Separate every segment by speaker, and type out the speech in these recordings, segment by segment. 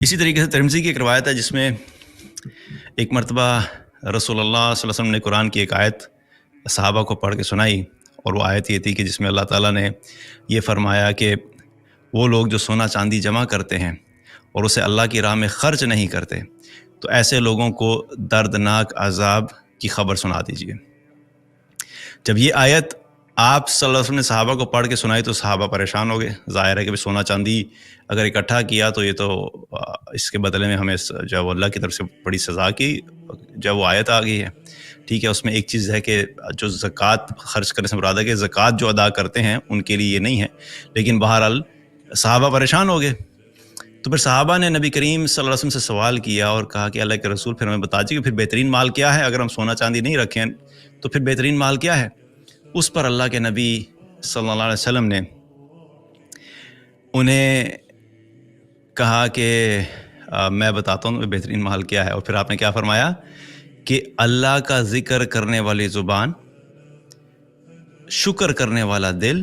Speaker 1: اسی طریقے سے ترمذی کی ایک روایت ہے جس میں ایک مرتبہ رسول اللہ صلی اللہ علیہ وسلم نے قرآن کی ایک آیت صحابہ کو پڑھ کے سنائی، اور وہ آیت یہ تھی کہ جس میں اللہ تعالیٰ نے یہ فرمایا کہ وہ لوگ جو سونا چاندی جمع کرتے ہیں اور اسے اللہ کی راہ میں خرچ نہیں کرتے، تو ایسے لوگوں کو دردناک عذاب کی خبر سنا دیجیے۔ جب یہ آیت آپ صلی اللہ علیہ وسلم نے صحابہ کو پڑھ کے سنائی تو صحابہ پریشان ہو گئے۔ ظاہر ہے کہ سونا چاندی اگر اکٹھا کیا تو یہ تو اس کے بدلے میں ہمیں جو ہے وہ اللہ کی طرف سے بڑی سزا کی جب وہ آیت آ گئی ہے، ٹھیک ہے۔ اس میں ایک چیز ہے کہ جو زکوٰۃ خرچ کرنے سے مراد ہے کہ زکوٰۃ جو ادا کرتے ہیں ان کے لیے یہ نہیں ہے، لیکن بہرحال صحابہ پریشان ہو گئے۔ تو پھر صحابہ نے نبی کریم صلی اللہ علیہ وسلم سے سوال کیا اور کہا کہ اللہ کے رسول پھر ہمیں بتا دیجیے کہ پھر بہترین مال کیا ہے؟ اگر ہم سونا چاندی نہیں رکھیں تو پھر بہترین مال کیا ہے؟ اس پر اللہ کے نبی صلی اللہ علیہ وسلم نے انہیں کہا کہ میں بتاتا ہوں بہترین مال کیا ہے، اور پھر آپ نے کیا فرمایا کہ اللہ کا ذکر کرنے والی زبان، شکر کرنے والا دل،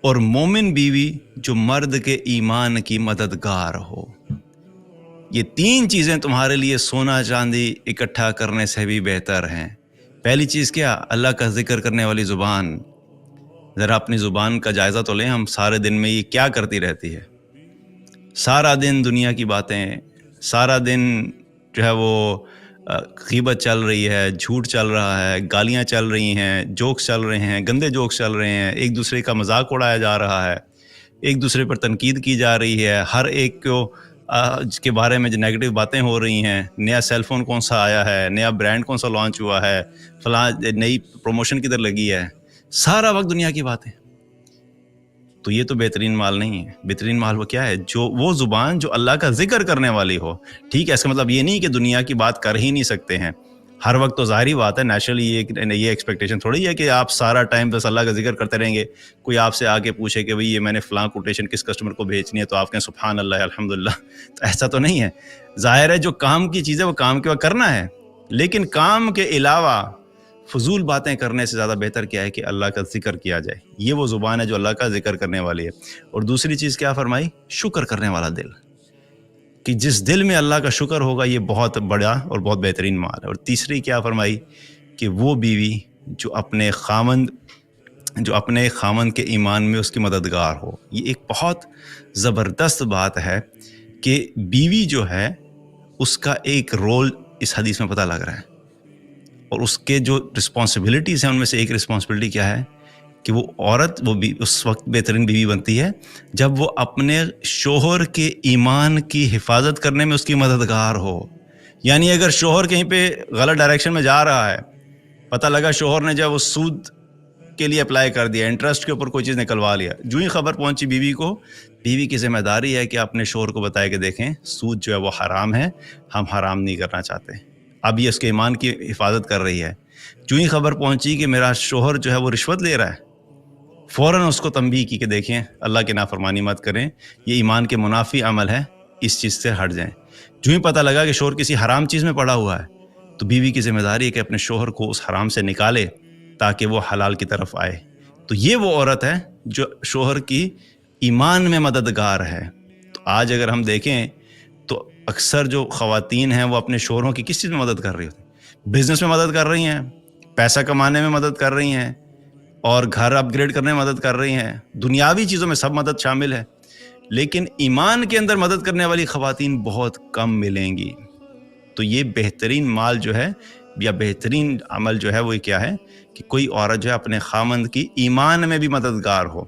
Speaker 1: اور مومن بیوی جو مرد کے ایمان کی مددگار ہو۔ یہ تین چیزیں تمہارے لیے سونا چاندی اکٹھا کرنے سے بھی بہتر ہیں۔ پہلی چیز کیا؟ اللہ کا ذکر کرنے والی زبان۔ ذرا اپنی زبان کا جائزہ تو لیں، ہم سارے دن میں یہ کیا کرتی رہتی ہے؟ سارا دن دنیا کی باتیں، سارا دن جو ہے وہ غیبت چل رہی ہے، جھوٹ چل رہا ہے، گالیاں چل رہی ہیں، جوکس چل رہے ہیں، گندے جوکس چل رہے ہیں، ایک دوسرے کا مذاق اڑایا جا رہا ہے، ایک دوسرے پر تنقید کی جا رہی ہے، ہر ایک کو کے بارے میں جو نیگیٹو باتیں ہو رہی ہیں، نیا سیل فون کون سا آیا ہے، نیا برانڈ کون سا لانچ ہوا ہے، فلاں نئی پروموشن کدھر لگی ہے، سارا وقت دنیا کی باتیں۔ تو یہ تو بہترین مال نہیں ہے۔ بہترین مال وہ کیا ہے؟ جو وہ زبان جو اللہ کا ذکر کرنے والی ہو، ٹھیک ہے۔ اس کا مطلب یہ نہیں کہ دنیا کی بات کر ہی نہیں سکتے ہیں ہر وقت، تو ظاہری بات ہے، نیچرلی یہ ایکسپیکٹیشن تھوڑی ہے کہ آپ سارا ٹائم بس اللہ کا ذکر کرتے رہیں گے۔ کوئی آپ سے آ کے پوچھے کہ بھئی یہ میں نے فلاں کوٹیشن کس کسٹمر کو بھیجنی ہے، تو آپ کہیں سبحان اللہ الحمدللہ، تو ایسا تو نہیں ہے۔ ظاہر ہے جو کام کی چیز ہے وہ کام کے وقت کرنا ہے، لیکن کام کے علاوہ فضول باتیں کرنے سے زیادہ بہتر کیا ہے کہ اللہ کا ذکر کیا جائے۔ یہ وہ زبان ہے جو اللہ کا ذکر کرنے والی ہے۔ اور دوسری چیز کیا فرمائی؟ شکر کرنے والا دل، کہ جس دل میں اللہ کا شکر ہوگا یہ بہت بڑا اور بہت بہترین مال ہے۔ اور تیسری کیا فرمائی؟ کہ وہ بیوی جو اپنے خامند کے ایمان میں اس کی مددگار ہو۔ یہ ایک بہت زبردست بات ہے کہ بیوی جو ہے اس کا ایک رول اس حدیث میں پتہ لگ رہا ہے، اور اس کے جو رسپانسبلٹیز ہیں ان میں سے ایک رسپانسبلٹی کیا ہے کہ وہ عورت اس وقت بہترین بیوی بنتی ہے جب وہ اپنے شوہر کے ایمان کی حفاظت کرنے میں اس کی مددگار ہو۔ یعنی اگر شوہر کہیں پہ غلط ڈائریکشن میں جا رہا ہے، پتہ لگا شوہر نے جب وہ سود کے لیے اپلائی کر دیا، انٹرسٹ کے اوپر کوئی چیز نکلوا لیا، جو ہی خبر پہنچی بیوی کو، بیوی کی ذمہ داری ہے کہ اپنے شوہر کو بتائے کہ دیکھیں سود جو ہے وہ حرام ہے، ہم حرام نہیں کرنا چاہتے۔ اب یہ اس کے ایمان کی حفاظت کر رہی ہے۔ جو ہی خبر پہنچی کہ میرا شوہر جو ہے وہ رشوت لے رہا ہے، فوراً اس کو تنبیہ کی کہ دیکھیں اللہ کی نافرمانی مت کریں، یہ ایمان کے منافی عمل ہے، اس چیز سے ہٹ جائیں۔ جو ہی پتہ لگا کہ شوہر کسی حرام چیز میں پڑا ہوا ہے، تو بیوی کی ذمہ داری ہے کہ اپنے شوہر کو اس حرام سے نکالے تاکہ وہ حلال کی طرف آئے۔ تو یہ وہ عورت ہے جو شوہر کی ایمان میں مددگار ہے۔ تو آج اگر ہم دیکھیں تو اکثر جو خواتین ہیں وہ اپنے شوہروں کی کس چیز میں مدد کر رہی ہوتی ہیں؟ بزنس میں مدد کر رہی ہیں، پیسہ کمانے میں مدد کر رہی ہیں، اور گھر اپ گریڈ کرنے میں مدد کر رہی ہیں، دنیاوی چیزوں میں سب مدد شامل ہے، لیکن ایمان کے اندر مدد کرنے والی خواتین بہت کم ملیں گی۔ تو یہ بہترین مال جو ہے یا بہترین عمل جو ہے وہ کیا ہے کہ کوئی عورت جو ہے اپنے خامند کی ایمان میں بھی مددگار ہو۔